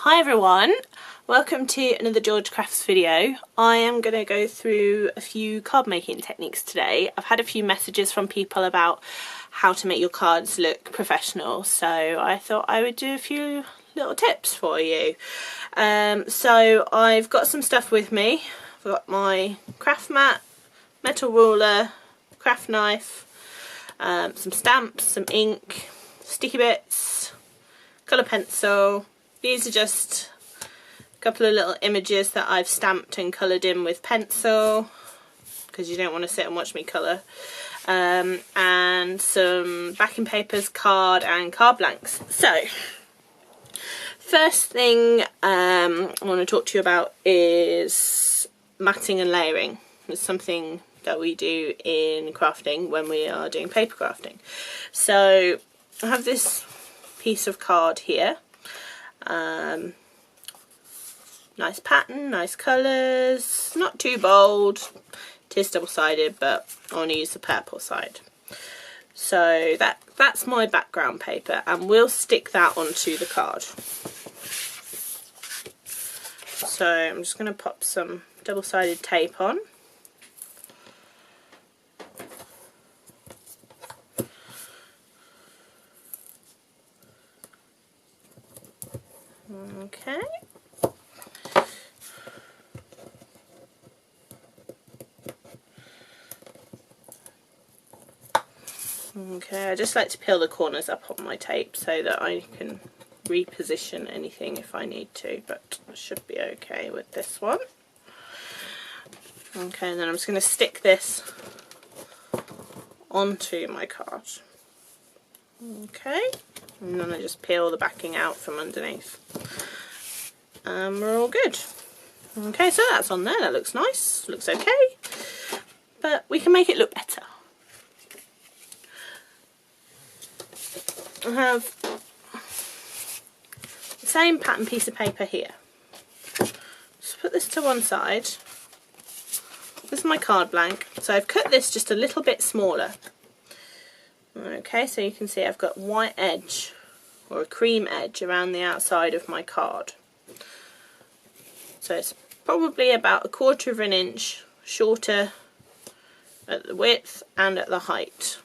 Hi everyone, welcome to another George Crafts video. I am going to go through a few card making techniques today. I've had a few messages from people about how to make your cards look professional, so I thought I would do a few little tips for you. So I've got some stuff with me. I've got my craft mat, metal ruler, craft knife, some stamps, some ink, sticky bits, colour pencil. These are just a couple of little images that I've stamped and coloured in with pencil, because you don't want to sit and watch me colour. And some backing papers, card and card blanks. So, first thing I want to talk to you about is matting and layering. It's something that we do in crafting when we are doing paper crafting. So, I have this piece of card here. Nice pattern, nice colours, not too bold. It is double-sided, but I want to use the purple side. So that's my background paper, and we'll stick that onto the card. So I'm just going to pop some double-sided tape on. Okay. Okay, I just like to peel the corners up on my tape so that I can reposition anything if I need to, but I should be okay with this one. Okay, and then I'm just going to stick this onto my card. Okay, and then I just peel the backing out from underneath. We're all good. Okay, so that's on there. That looks nice. Looks okay. But we can make it look better. I have the same pattern piece of paper here. Just put this to one side. This is my card blank. So I've cut this just a little bit smaller. Okay, so you can see I've got white edge or a cream edge around the outside of my card. So it's probably about 1/4 of an inch shorter at the width and at the height.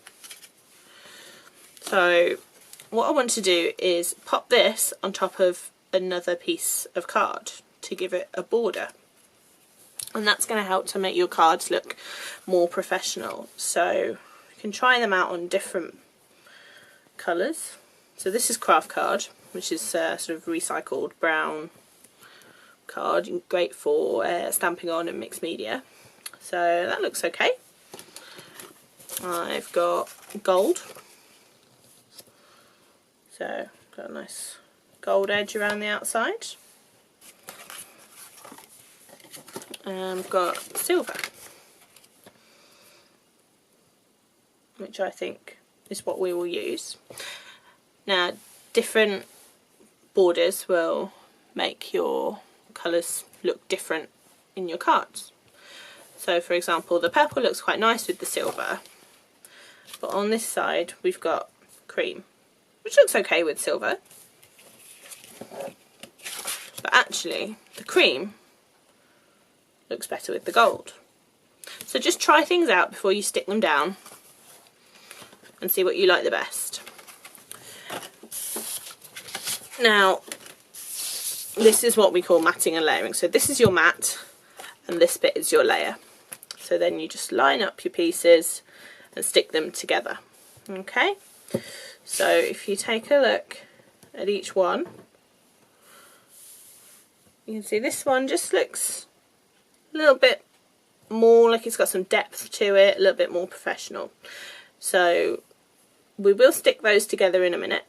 So what I want to do is pop this on top of another piece of card to give it a border. And that's going to help to make your cards look more professional. So you can try them out on different colours. So this is craft card, which is sort of recycled brown card, great for stamping on and mixed media. So that looks okay. I've got gold. So got a nice gold edge around the outside. And I've got silver, which I think is what we will use. Now, different borders will make your colours look different in your cards. So for example, the purple looks quite nice with the silver, but on this side we've got cream, which looks okay with silver, but actually the cream looks better with the gold. So just try things out before you stick them down and see what you like the best. Now, this is what we call matting and layering. So this is your mat and this bit is your layer. So then you just line up your pieces and stick them together. Okay, so if you take a look at each one, you can see this one just looks a little bit more like it's got some depth to it, a little bit more professional. So we will stick those together in a minute.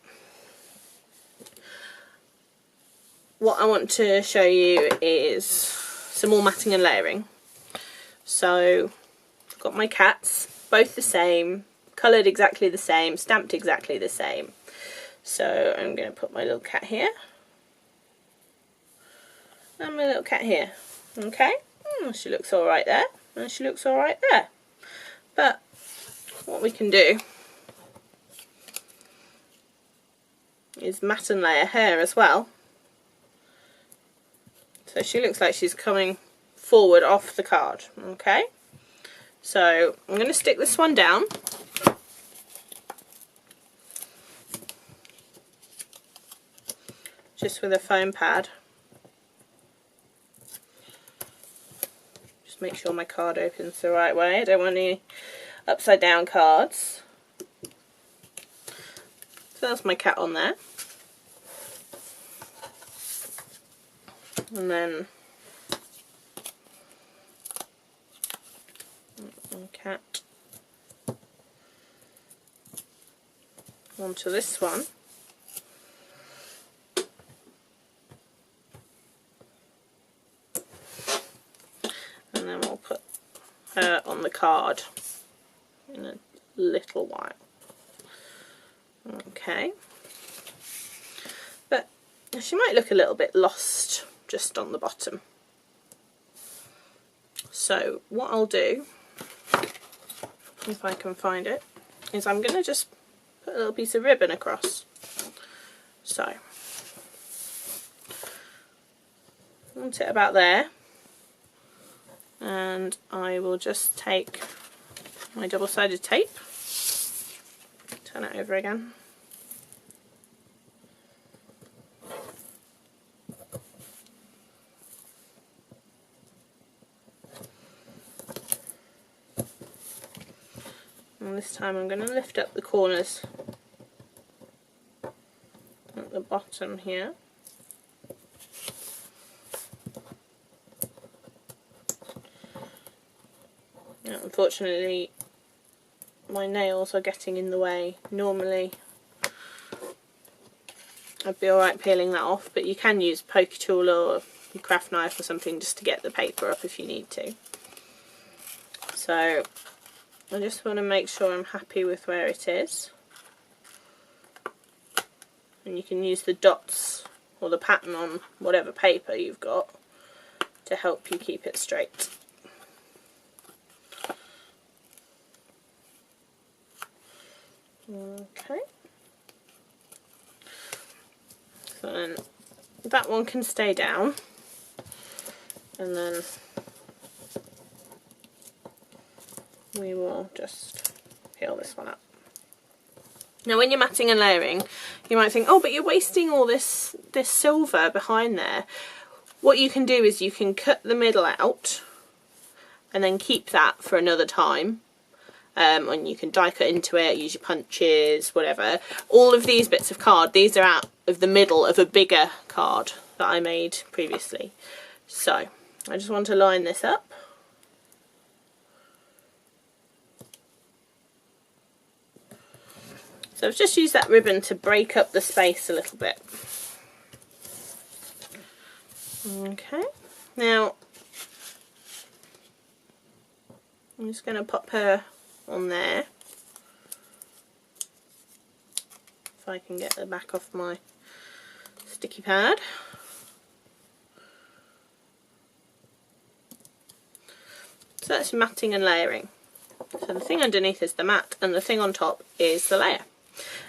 What I want to show you is some more matting and layering. So I've got my cats, both the same, coloured exactly the same, stamped exactly the same. So I'm going to put my little cat here and my little cat here. Okay, she looks alright there and she looks alright there. But what we can do is mat and layer her as well. So she looks like she's coming forward off the card. Okay, so I'm going to stick this one down. Just with a foam pad. Just make sure my card opens the right way. I don't want any upside down cards. So that's my cat on there. And then cat onto this one. And then we'll put her on the card in a little while. Okay. But she might look a little bit lost just on the bottom. So what I'll do, if I can find it, is I'm going to just put a little piece of ribbon across. So, I want it about there, and I will just take my double-sided tape, turn it over again, and this time I'm going to lift up the corners at the bottom here. Now, unfortunately, my nails are getting in the way. Normally I'd be alright peeling that off, but you can use a poker tool or a craft knife or something just to get the paper up if you need to. So I just want to make sure I'm happy with where it is. And you can use the dots or the pattern on whatever paper you've got to help you keep it straight. Okay. So then that one can stay down, and then we will just peel this one up. Now when you're matting and layering, you might think, oh, but you're wasting all this silver behind there. What you can do is you can cut the middle out and then keep that for another time. And you can die cut into it, use your punches, whatever. All of these bits of card, these are out of the middle of a bigger card that I made previously. So I just want to line this up. So I've just used that ribbon to break up the space a little bit. Okay, now I'm just going to pop her on there. If I can get the back off my sticky pad. So that's matting and layering. So the thing underneath is the mat and the thing on top is the layer.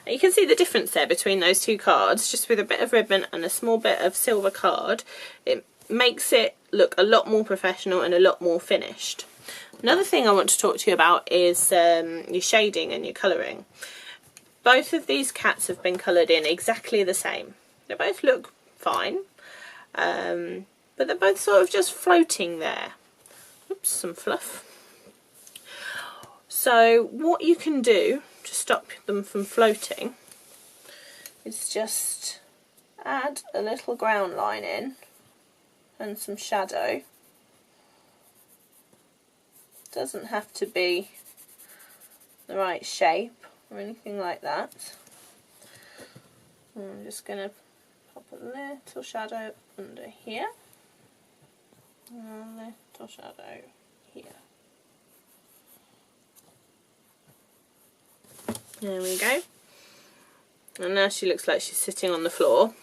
And you can see the difference there between those two cards, just with a bit of ribbon and a small bit of silver card. It makes it look a lot more professional and a lot more finished. Another thing I want to talk to you about is your shading and your colouring. Both of these cats have been coloured in exactly the same. They both look fine, but they're both sort of just floating there. Oops, some fluff. So what you can do to stop them from floating is just add a little ground line in and some shadow. Doesn't have to be the right shape or anything like that. I'm just going to pop a little shadow under here and a little shadow here. There we go. And now she looks like she's sitting on the floor.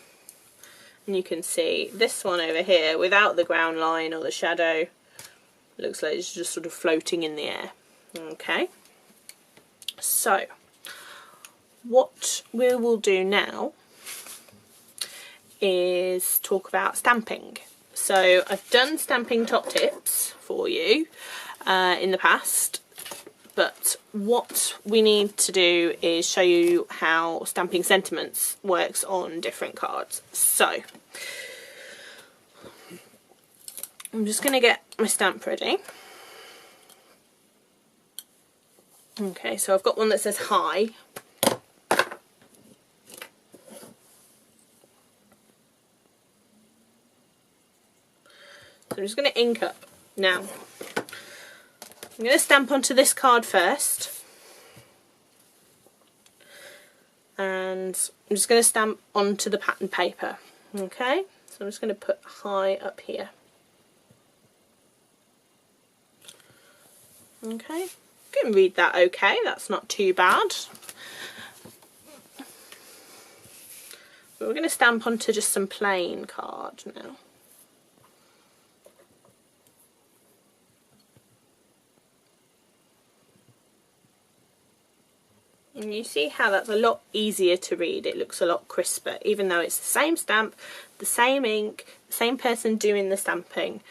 And you can see this one over here without the ground line or the shadow. Looks like it's just sort of floating in the air. Okay, so what we will do now is talk about stamping. So I've done stamping top tips for you in the past, but what we need to do is show you how stamping sentiments works on different cards. So I'm just going to get my stamp ready. Okay, so I've got one that says hi. So I'm just going to ink up. Now, I'm going to stamp onto this card first. And I'm just going to stamp onto the pattern paper. Okay, so I'm just going to put hi up here. Okay, you can read that okay, that's not too bad. But we're going to stamp onto just some plain card now. And you see how that's a lot easier to read, it looks a lot crisper, even though it's the same stamp, the same ink, the same person doing the stamping.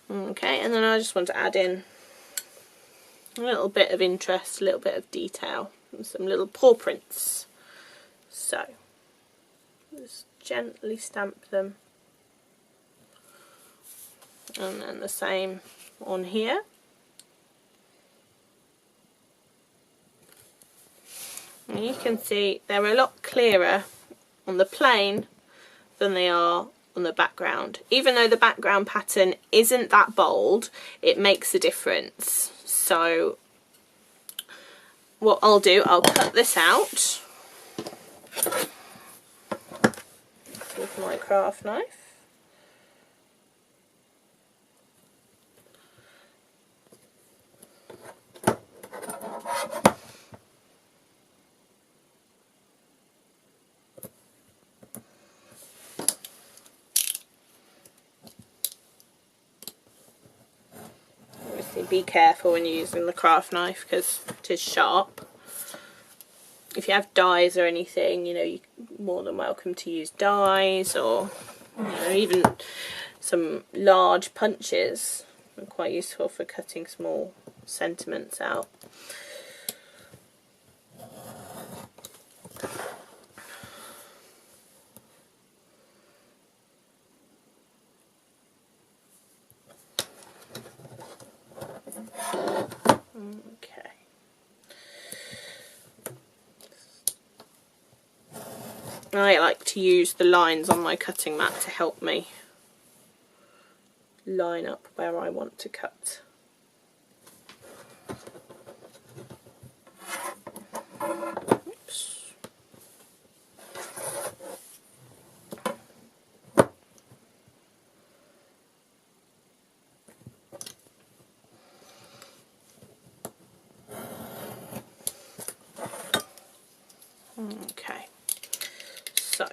Okay, and then I just want to add in a little bit of interest, a little bit of detail, and some little paw prints. So, just gently stamp them. And then the same on here. And you can see they're a lot clearer on the plain than they are on the background. Even though the background pattern isn't that bold, it makes a difference. So what I'll do, I'll cut this out with my craft knife. Be careful when you're using the craft knife because it is sharp. If you have dies or anything, you know, you're more than welcome to use dies, or you know, even some large punches are quite useful for cutting small sentiments out. Okay. I like to use the lines on my cutting mat to help me line up where I want to cut. Oops. Okay, so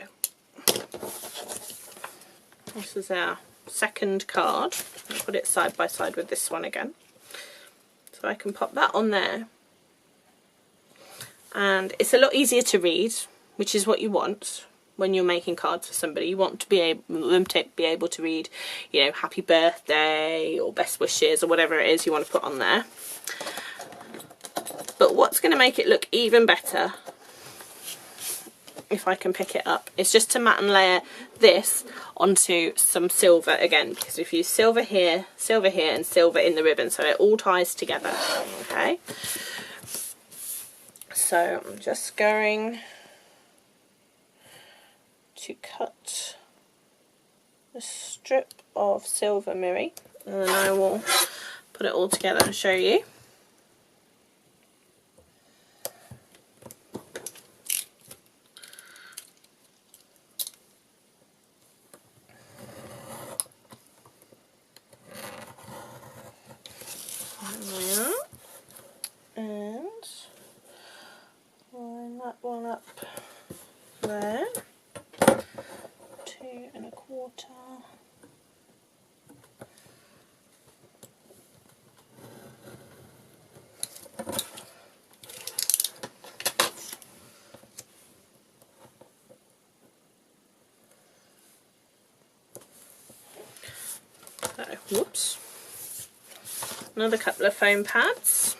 this is our second card. I'll put it side by side with this one again. So I can pop that on there. And it's a lot easier to read, which is what you want when you're making cards for somebody. You want to be able to read, you know, happy birthday or best wishes or whatever it is you want to put on there. But what's going to make it look even better, if I can pick it up, is just to matte and layer this onto some silver again, because if you use silver here, and silver in the ribbon, so it all ties together. Okay, so I'm just going to cut a strip of silver mirri, and then I will put it all together and show you. And line that one up there, 2 1/4. So, whoops. Another couple of foam pads.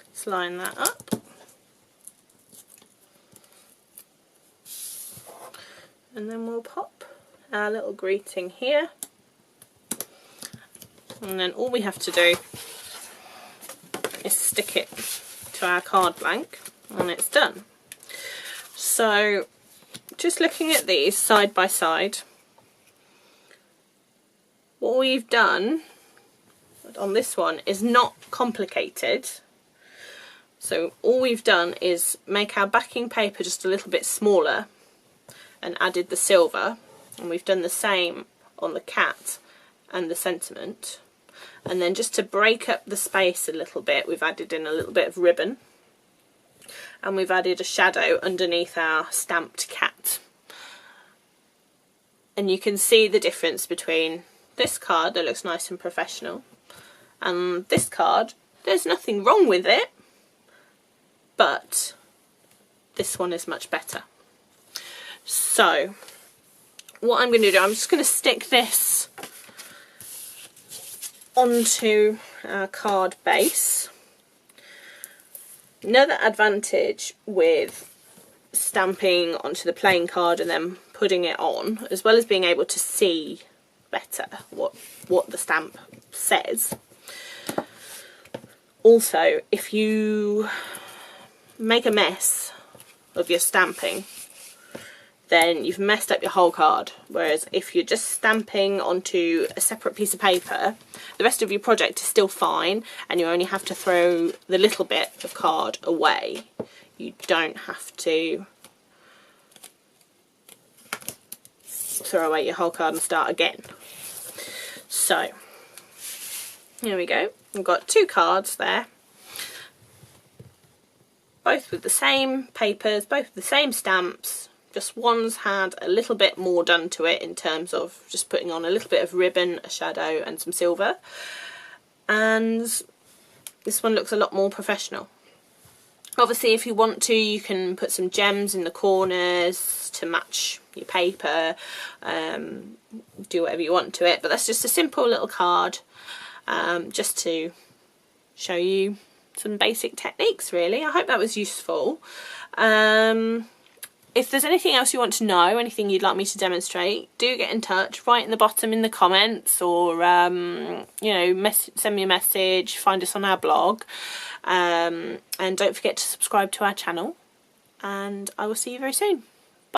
Let's line that up. And then we'll pop our little greeting here. And then all we have to do is stick it to our card blank and it's done. So just looking at these side by side, what we've done on this one is not complicated. So all we've done is make our backing paper just a little bit smaller and added the silver, and we've done the same on the cat and the sentiment. And then just to break up the space a little bit, we've added in a little bit of ribbon, and we've added a shadow underneath our stamped cat. And you can see the difference between this card that looks nice and professional and this card. There's nothing wrong with it, but this one is much better. So what I'm going to do, I'm just going to stick this onto our card base. Another advantage with stamping onto the plain card and then putting it on, as well as being able to see better what the stamp says. Also, if you make a mess of your stamping, then you've messed up your whole card. Whereas if you're just stamping onto a separate piece of paper, the rest of your project is still fine and you only have to throw the little bit of card away. You don't have to throw away your whole card and start again. So here we go. We've got two cards there, both with the same papers, both with the same stamps, just one's had a little bit more done to it in terms of just putting on a little bit of ribbon, a shadow and some silver, and this one looks a lot more professional. Obviously if you want to, you can put some gems in the corners to match your paper, do whatever you want to it, but that's just a simple little card, just to show you some basic techniques really. I hope that was useful. If there's anything else you want to know, anything you'd like me to demonstrate, do get in touch, write in the bottom in the comments, or you know, send me a message, find us on our blog, and don't forget to subscribe to our channel, and I will see you very soon.